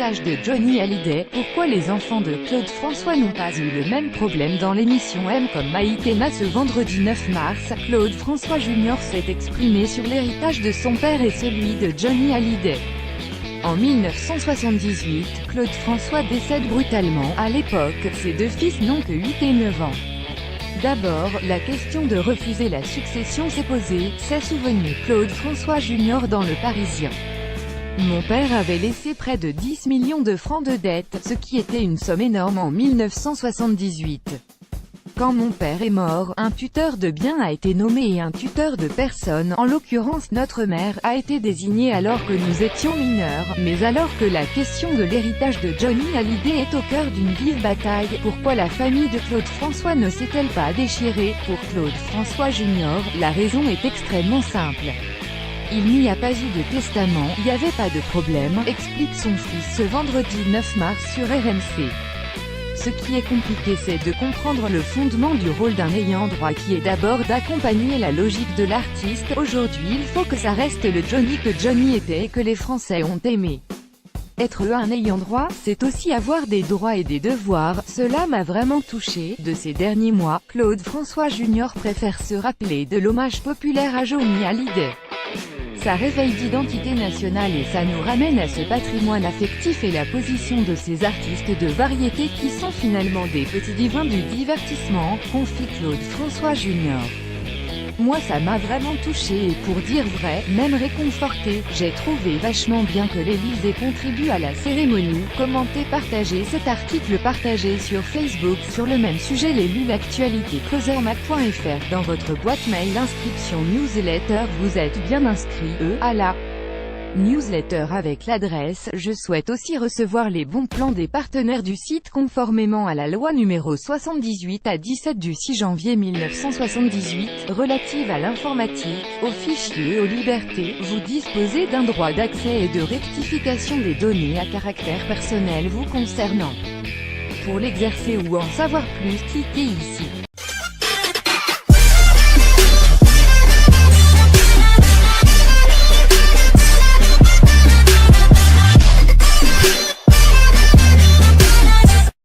l'héritage de Johnny Hallyday. Pourquoi les enfants de Claude François n'ont pas eu le même problème dans l'émission M comme Maïtena? Ce vendredi 9 mars, Claude François Jr. s'est exprimé sur l'héritage de son père et celui de Johnny Hallyday. En 1978, Claude François décède brutalement. À l'époque, ses deux fils n'ont que 8 et 9 ans. D'abord, la question de refuser la succession s'est posée, s'est souvenu Claude François Jr. dans Le Parisien. Mon père avait laissé près de 10 millions de francs de dette, ce qui était une somme énorme en 1978. Quand mon père est mort, un tuteur de biens a été nommé et un tuteur de personnes, en l'occurrence notre mère, a été désigné alors que nous étions mineurs. Mais alors que la question de l'héritage de Johnny Hallyday est au cœur d'une vive bataille, pourquoi la famille de Claude François ne s'est-elle pas déchirée? Pour Claude François Jr., la raison est extrêmement simple. Il n'y a pas eu de testament, il n'y avait pas de problème, explique son fils ce vendredi 9 mars sur RMC. Ce qui est compliqué, c'est de comprendre le fondement du rôle d'un ayant droit qui est d'abord d'accompagner la logique de l'artiste. Aujourd'hui, il faut que ça reste le Johnny que Johnny était et que les Français ont aimé. Être un ayant droit, c'est aussi avoir des droits et des devoirs. Cela m'a vraiment touché. De ces derniers mois, Claude François Jr. préfère se rappeler de l'hommage populaire à Johnny Hallyday. Ça réveille d'identité nationale et ça nous ramène à ce patrimoine affectif et la position de ces artistes de variété qui sont finalement des petits divins du divertissement, confie Claude François Jr. Moi ça m'a vraiment touché et pour dire vrai, même réconforté. J'ai trouvé vachement bien que l'Élysée contribue à la cérémonie. Commentez, partagez cet article, partagé sur Facebook. Sur le même sujet, lu l'actualité closermac.fr. Dans votre boîte mail, inscription newsletter. Vous êtes bien inscrit à la newsletter avec l'adresse. Je souhaite aussi recevoir les bons plans des partenaires du site conformément à la loi numéro 78/17 du 6 janvier 1978, relative à l'informatique, aux fichiers et aux libertés. Vous disposez d'un droit d'accès et de rectification des données à caractère personnel vous concernant. Pour l'exercer ou en savoir plus, cliquez ici.